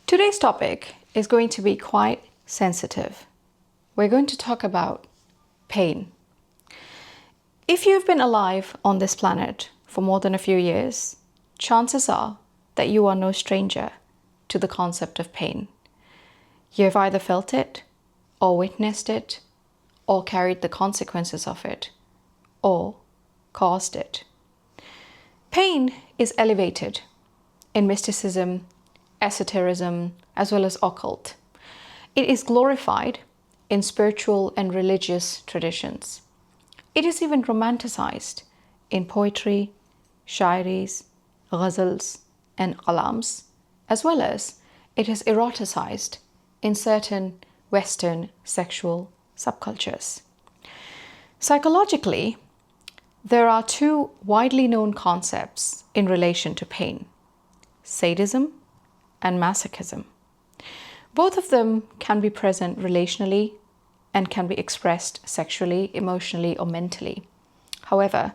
Today's topic is going to be quite sensitive. We're going to talk about pain. If you've been alive on this planet for more than a few years, chances are that you are no stranger to the concept of pain. You've either felt it, or witnessed it, or carried the consequences of it, or caused it. Pain is elevated in mysticism, esotericism, as well as occult. It is glorified in spiritual and religious traditions. It is even romanticized in poetry, shairis, ghazals, and qalams, as well as it is eroticized in certain Western sexual subcultures. Psychologically, there are two widely known concepts in relation to pain: sadism and masochism. Both of them can be present relationally and can be expressed sexually, emotionally, or mentally. However,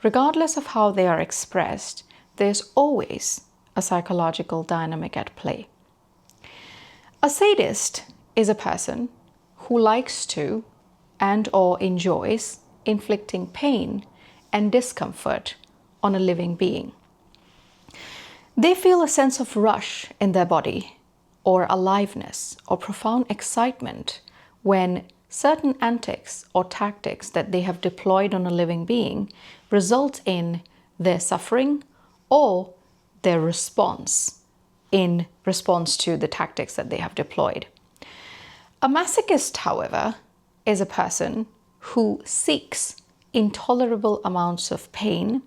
regardless of how they are expressed, there's always a psychological dynamic at play. A sadist is a person who likes to and/or enjoys inflicting pain and discomfort on a living being. They feel a sense of rush in their body, or aliveness, or profound excitement when certain antics or tactics that they have deployed on a living being result in their suffering or their response in response to the tactics that they have deployed. A masochist, however, is a person who seeks intolerable amounts of pain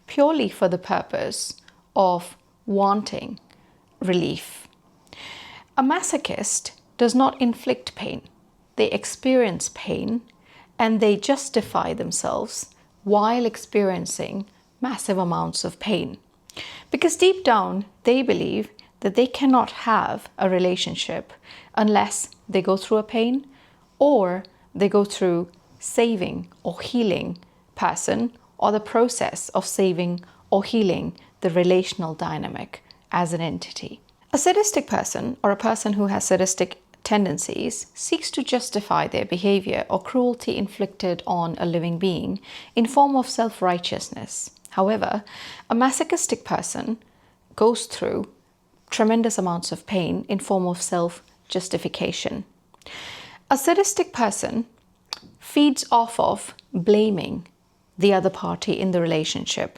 purely for the purpose of wanting relief. A masochist does not inflict pain. They experience pain and they justify themselves while experiencing massive amounts of pain. Because deep down, they believe that they cannot have a relationship unless they go through a pain or they go through saving or healing person, or the process of saving or healing the relational dynamic as an entity. A sadistic person, or a person who has sadistic tendencies, seeks to justify their behavior or cruelty inflicted on a living being in form of self-righteousness. However, a masochistic person goes through tremendous amounts of pain in form of self-justification. A sadistic person feeds off of blaming the other party in the relationship.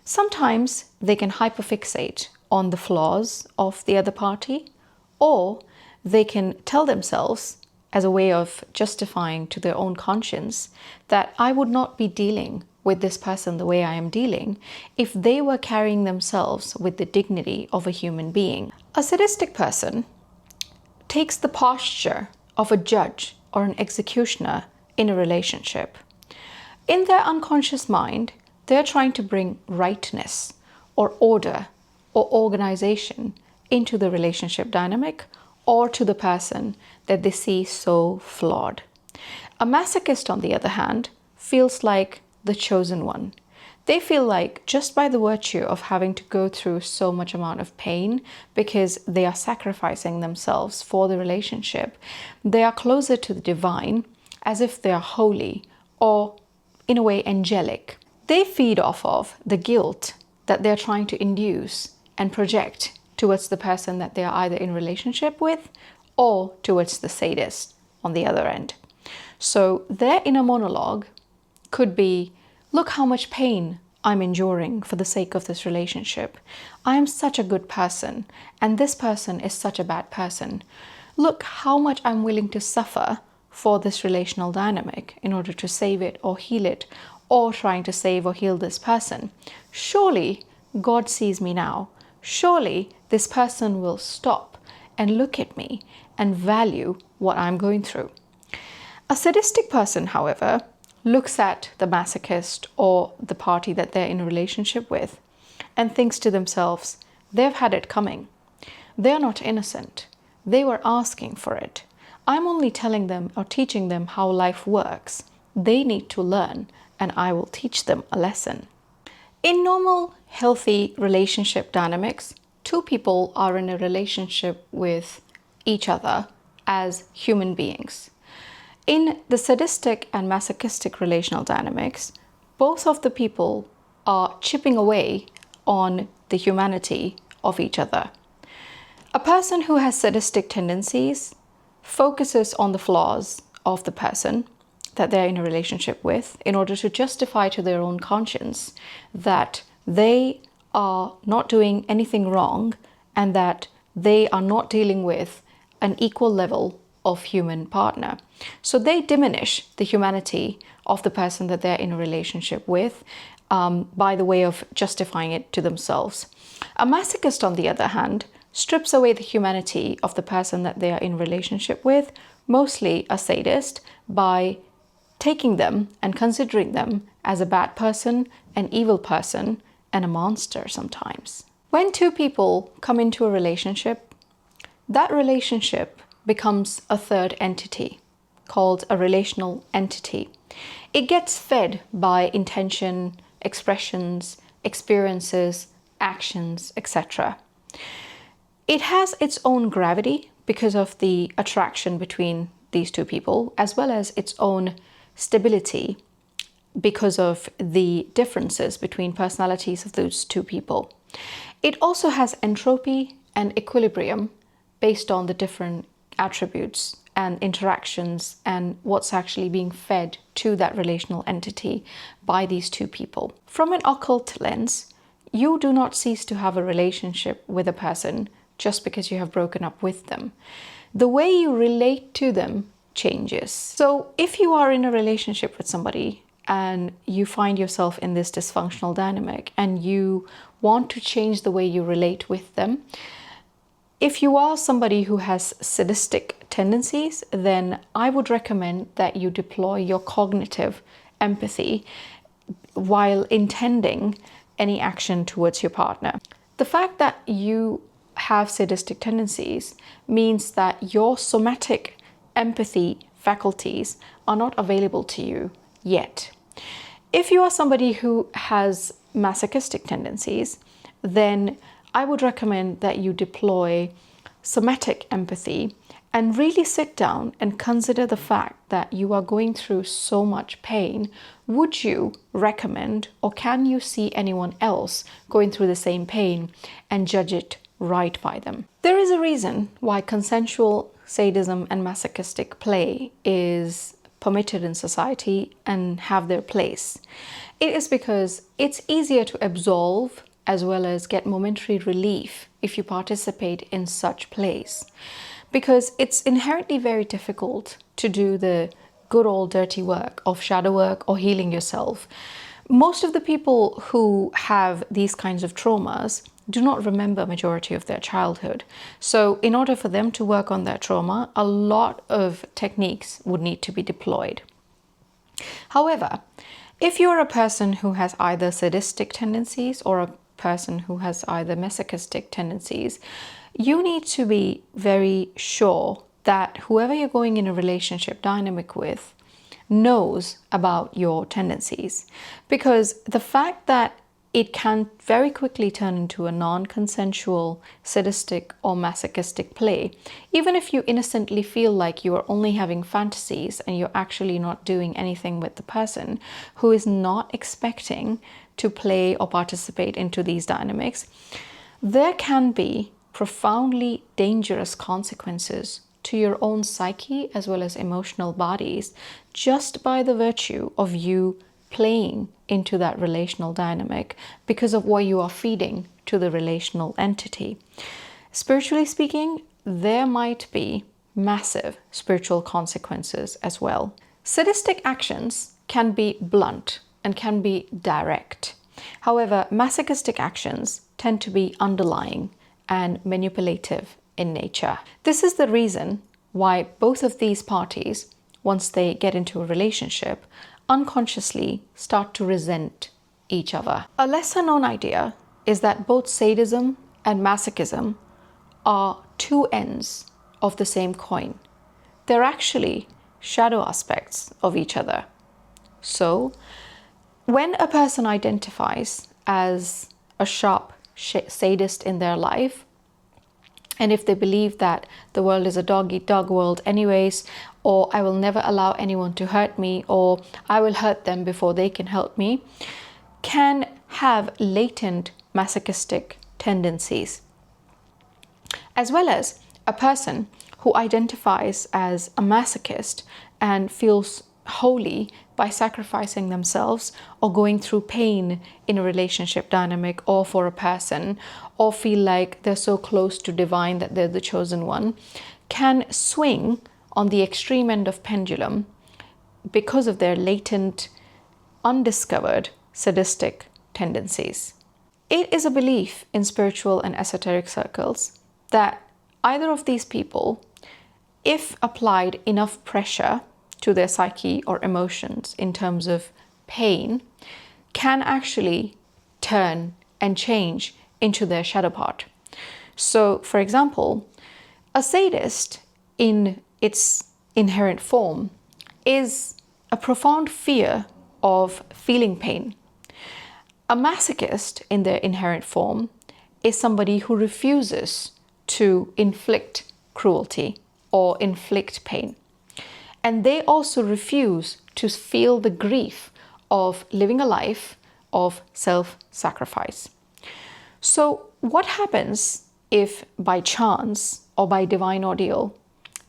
Sometimes they can hyperfixate on the flaws of the other party, or they can tell themselves as a way of justifying to their own conscience that I would not be dealing with this person the way I am dealing if they were carrying themselves with the dignity of a human being. A sadistic person takes the posture of a judge or an executioner in a relationship. In their unconscious mind, they're trying to bring rightness or order or organization into the relationship dynamic or to the person that they see so flawed. A masochist, on the other hand, feels like the chosen one. They feel like just by the virtue of having to go through so much amount of pain because they are sacrificing themselves for the relationship, they are closer to the divine, as if they are holy or in a way angelic. They feed off of the guilt that they're trying to induce and project towards the person that they are either in relationship with or towards the sadist on the other end. So their inner monologue could be, look how much pain I'm enduring for the sake of this relationship. I am such a good person and this person is such a bad person. Look how much I'm willing to suffer for this relational dynamic in order to save it or heal it, or trying to save or heal this person. Surely God sees me now. Surely this person will stop and look at me and value what I'm going through. A sadistic person, however, looks at the masochist or the party that they're in a relationship with and thinks to themselves, they've had it coming. They're not innocent. They were asking for it. I'm only telling them or teaching them how life works. They need to learn, and I will teach them a lesson. In normal, healthy relationship dynamics, two people are in a relationship with each other as human beings. In the sadistic and masochistic relational dynamics, both of the people are chipping away on the humanity of each other. A person who has sadistic tendencies focuses on the flaws of the person that they're in a relationship with in order to justify to their own conscience that they are not doing anything wrong and that they are not dealing with an equal level of human partner. So they diminish the humanity of the person that they're in a relationship with by the way of justifying it to themselves. A masochist, on the other hand, strips away the humanity of the person that they are in relationship with, mostly a sadist, by taking them and considering them as a bad person, an evil person, and a monster sometimes. When two people come into a relationship, that relationship becomes a third entity called a relational entity. It gets fed by intention, expressions, experiences, actions, etc. It has its own gravity because of the attraction between these two people, as well as its own stability because of the differences between personalities of those two people. It also has entropy and equilibrium based on the different attributes and interactions and what's actually being fed to that relational entity by these two people. From an occult lens, you do not cease to have a relationship with a person just because you have broken up with them. The way you relate to them changes. So if you are in a relationship with somebody and you find yourself in this dysfunctional dynamic and you want to change the way you relate with them, if you are somebody who has sadistic tendencies, then I would recommend that you deploy your cognitive empathy while intending any action towards your partner. The fact that you have sadistic tendencies means that your somatic empathy faculties are not available to you yet. If you are somebody who has masochistic tendencies, then I would recommend that you deploy somatic empathy and really sit down and consider the fact that you are going through so much pain. Would you recommend, or can you see anyone else going through the same pain and judge it right by them? There is a reason why consensual sadism and masochistic play is permitted in society and have their place. It is because it's easier to absolve as well as get momentary relief if you participate in such plays, because it's inherently very difficult to do the good old dirty work of shadow work or healing yourself. Most of the people who have these kinds of traumas do not remember majority of their childhood. So in order for them to work on their trauma, a lot of techniques would need to be deployed. However, if you're a person who has either sadistic tendencies or a person who has either masochistic tendencies, you need to be very sure that whoever you're going in a relationship dynamic with knows about your tendencies, because the fact that it can very quickly turn into a non-consensual sadistic or masochistic play, even if you innocently feel like you are only having fantasies and you're actually not doing anything with the person who is not expecting to play or participate into these dynamics, there can be profoundly dangerous consequences to your own psyche as well as emotional bodies just by the virtue of you playing into that relational dynamic because of what you are feeding to the relational entity. Spiritually speaking, there might be massive spiritual consequences as well. Sadistic actions can be blunt and can be direct. However, masochistic actions tend to be underlying and manipulative in nature. This is the reason why both of these parties, once they get into a relationship, unconsciously start to resent each other. A lesser known idea is that both sadism and masochism are two ends of the same coin. They're actually shadow aspects of each other. So, when a person identifies as a sharp sadist in their life, and if they believe that the world is a dog-eat-dog world anyways, or I will never allow anyone to hurt me, or I will hurt them before they can help me, can have latent masochistic tendencies. As well as a person who identifies as a masochist and feels holy by sacrificing themselves or going through pain in a relationship dynamic or for a person, or feel like they're so close to divine that they're the chosen one, can swing on the extreme end of pendulum because of their latent, undiscovered sadistic tendencies. It is a belief in spiritual and esoteric circles that either of these people, if applied enough pressure to their psyche or emotions in terms of pain, can actually turn and change into their shadow part. So, for example, a sadist in its inherent form is a profound fear of feeling pain. A masochist in their inherent form is somebody who refuses to inflict cruelty or inflict pain. And they also refuse to feel the grief of living a life of self-sacrifice. So what happens if by chance or by divine ordeal,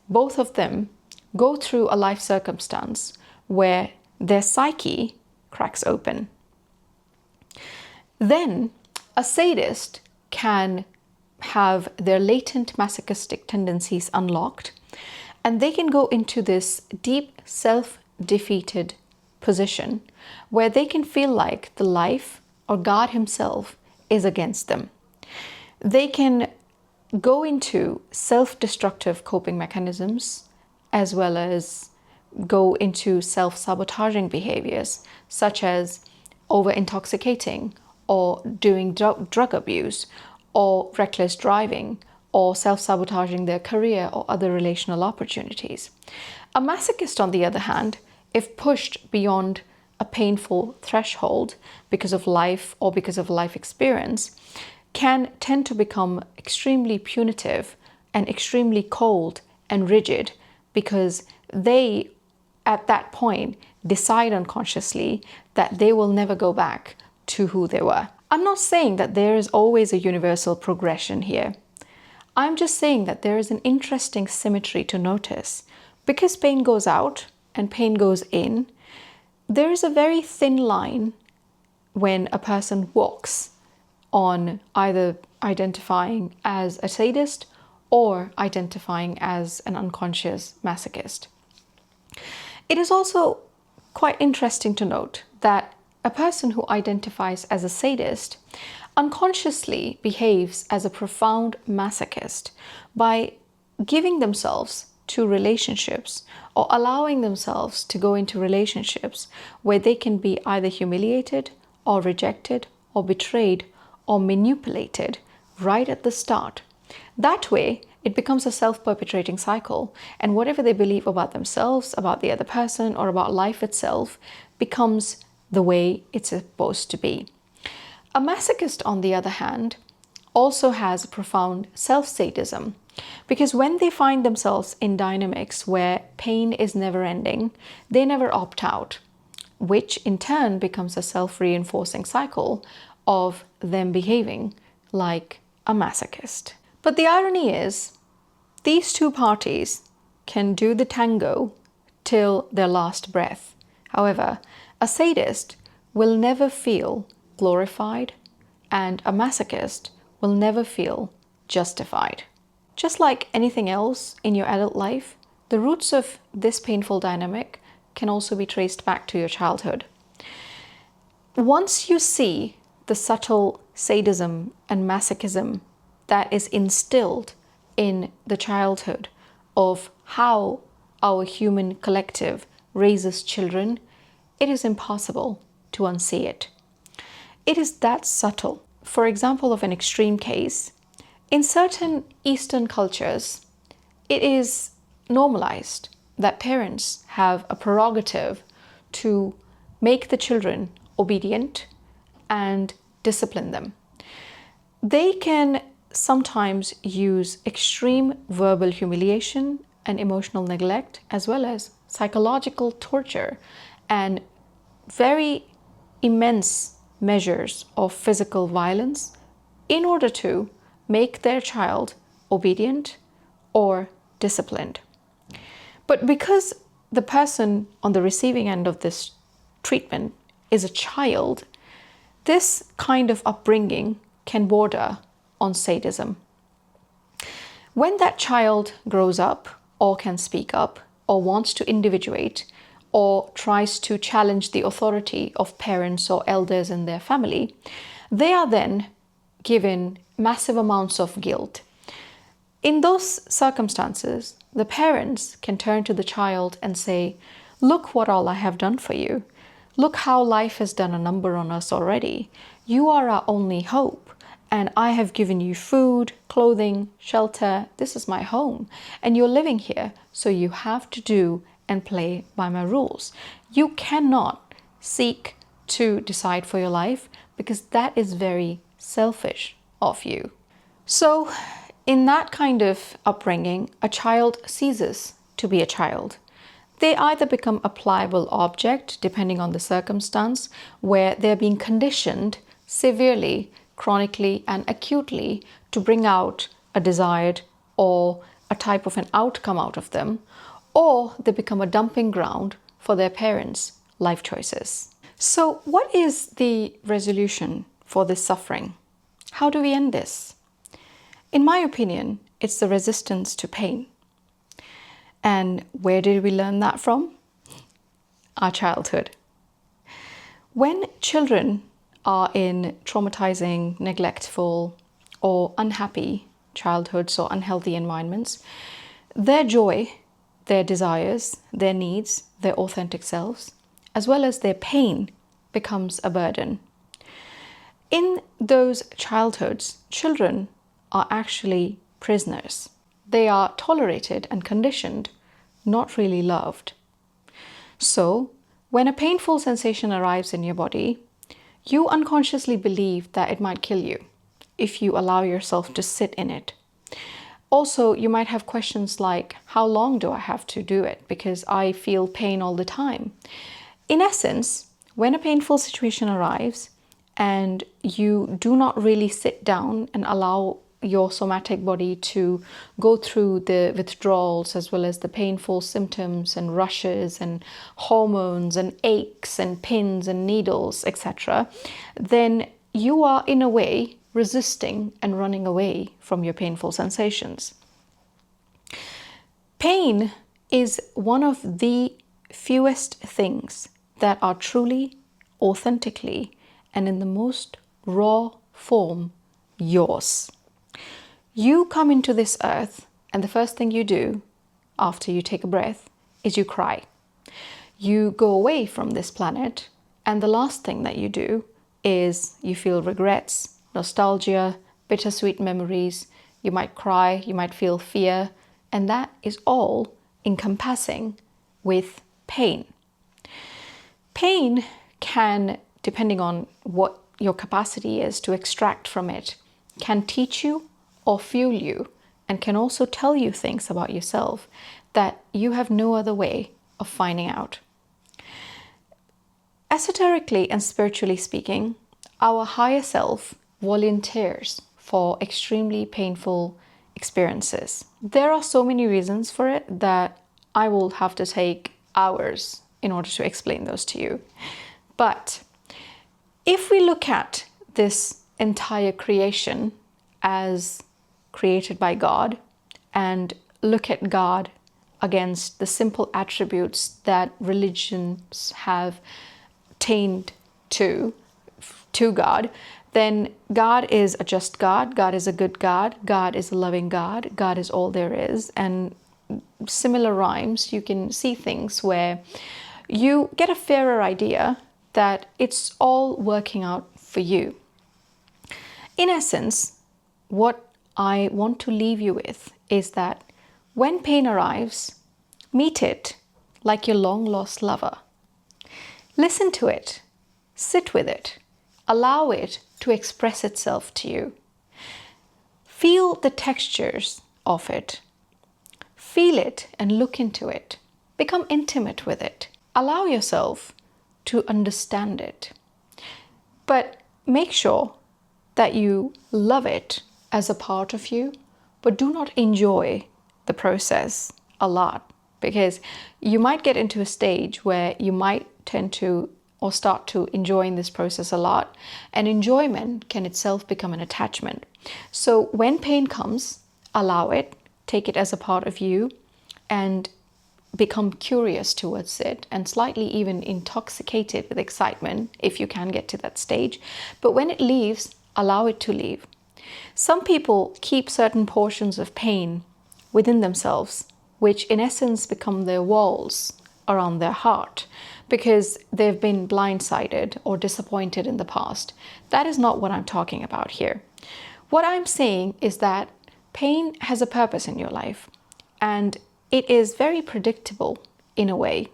both of them go through a life circumstance where their psyche cracks open? Then a sadist can have their latent masochistic tendencies unlocked, and they can go into this deep self-defeated position where they can feel like the life or God himself is against them. They can go into self-destructive coping mechanisms, as well as go into self-sabotaging behaviors such as over-intoxicating or doing drug abuse or reckless driving or self-sabotaging their career or other relational opportunities. A masochist, on the other hand, if pushed beyond a painful threshold because of life or because of life experience, can tend to become extremely punitive and extremely cold and rigid because they, at that point, decide unconsciously that they will never go back to who they were. I'm not saying that there is always a universal progression here. I'm just saying that there is an interesting symmetry to notice. Because pain goes out and pain goes in, there is a very thin line when a person walks on either identifying as a sadist or identifying as an unconscious masochist. It is also quite interesting to note that a person who identifies as a sadist unconsciously behaves as a profound masochist by giving themselves to relationships or allowing themselves to go into relationships where they can be either humiliated or rejected or betrayed or manipulated right at the start. That way, it becomes a self-perpetuating cycle, and whatever they believe about themselves, about the other person, or about life itself becomes the way it's supposed to be. A masochist, on the other hand, also has a profound self-sadism, because when they find themselves in dynamics where pain is never ending, they never opt out, which in turn becomes a self-reinforcing cycle of them behaving like a masochist. But the irony is, these two parties can do the tango till their last breath. However, a sadist will never feel glorified, and a masochist will never feel justified. Just like anything else in your adult life, the roots of this painful dynamic can also be traced back to your childhood. Once you see the subtle sadism and masochism that is instilled in the childhood of how our human collective raises children, it is impossible to unsee it. It is that subtle. For example, of an extreme case, in certain Eastern cultures, it is normalized that parents have a prerogative to make the children obedient and discipline them. They can sometimes use extreme verbal humiliation and emotional neglect, as well as psychological torture and very immense measures of physical violence in order to make their child obedient or disciplined. But because the person on the receiving end of this treatment is a child, this kind of upbringing can border on sadism. When that child grows up or can speak up or wants to individuate or tries to challenge the authority of parents or elders in their family, they are then given massive amounts of guilt. In those circumstances, the parents can turn to the child and say, "Look what all I have done for you. Look how life has done a number on us already. You are our only hope, and I have given you food, clothing, shelter. This is my home, and you're living here, so you have to do and play by my rules. You cannot seek to decide for your life because that is very selfish of you." So, in that kind of upbringing, a child ceases to be a child. They either become a pliable object, depending on the circumstance, where they're being conditioned severely, chronically, and acutely to bring out a desired or a type of an outcome out of them, or they become a dumping ground for their parents' life choices. So, what is the resolution for this suffering? How do we end this? In my opinion, it's the resistance to pain. And where did we learn that from? Our childhood. When children are in traumatizing, neglectful, or unhappy childhoods or unhealthy environments, their joy, their desires, their needs, their authentic selves, as well as their pain, becomes a burden. In those childhoods, children are actually prisoners. They are tolerated and conditioned, not really loved. So, when a painful sensation arrives in your body, you unconsciously believe that it might kill you if you allow yourself to sit in it. Also, you might have questions like, how long do I have to do it? Because I feel pain all the time. In essence, when a painful situation arrives and you do not really sit down and allow your somatic body to go through the withdrawals as well as the painful symptoms and rushes and hormones and aches and pins and needles, etc., then you are in a way resisting and running away from your painful sensations. Pain is one of the fewest things that are truly, authentically, and in the most raw form yours. You come into this earth, and the first thing you do after you take a breath is you cry. You go away from this planet, and the last thing that you do is you feel regrets, nostalgia, bittersweet memories. You might cry, you might feel fear, and that is all encompassing with pain. Pain can, depending on what your capacity is to extract from it, can teach you or fuel you, and can also tell you things about yourself that you have no other way of finding out. Esoterically and spiritually speaking, our higher self volunteers for extremely painful experiences. There are so many reasons for it that I will have to take hours in order to explain those to you. But if we look at this entire creation as created by God and look at God against the simple attributes that religions have attained to God, then God is a just God, God is a good God, God is a loving God, God is all there is. And similar rhymes, you can see things where you get a fairer idea that it's all working out for you. In essence, what I want to leave you with is that when pain arrives, meet it like your long-lost lover. Listen to it, sit with it, allow it to express itself to you. Feel the textures of it. Feel it and look into it. Become intimate with it. Allow yourself to understand it. But make sure that you love it as a part of you, but do not enjoy the process a lot, because you might get into a stage where you might tend to or start to enjoying this process a lot, and enjoyment can itself become an attachment. So when pain comes, allow it, take it as a part of you, and become curious towards it and slightly even intoxicated with excitement if you can get to that stage. But when it leaves, allow it to leave. Some people keep certain portions of pain within themselves, which in essence become their walls around their heart because they've been blindsided or disappointed in the past. That is not what I'm talking about here. What I'm saying is that pain has a purpose in your life, and it is very predictable in a way,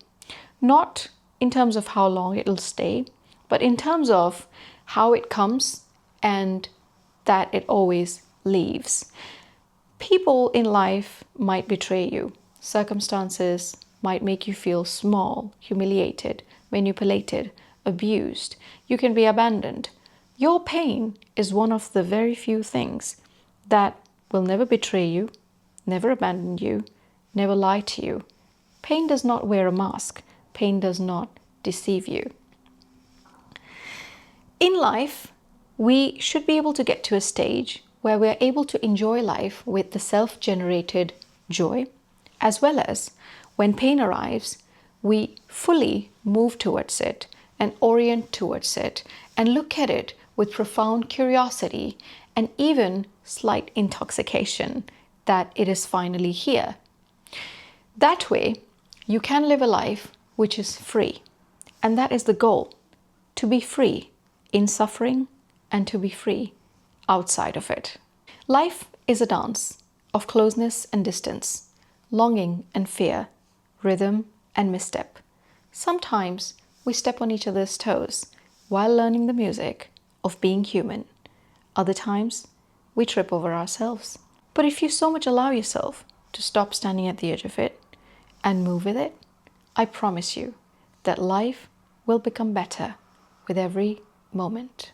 not in terms of how long it'll stay, but in terms of how it comes and that it always leaves. People in life might betray you. Circumstances might make you feel small, humiliated, manipulated, abused. You can be abandoned. Your pain is one of the very few things that will never betray you, never abandon you, never lie to you. Pain does not wear a mask. Pain does not deceive you. In life, we should be able to get to a stage where we're able to enjoy life with the self-generated joy, as well as when pain arrives, we fully move towards it and orient towards it and look at it with profound curiosity and even slight intoxication that it is finally here. That way, you can live a life which is free. And that is the goal, to be free in suffering and to be free outside of it. Life is a dance of closeness and distance, longing and fear, rhythm and misstep. Sometimes we step on each other's toes while learning the music of being human. Other times we trip over ourselves. But if you so much allow yourself to stop standing at the edge of it and move with it, I promise you that life will become better with every moment.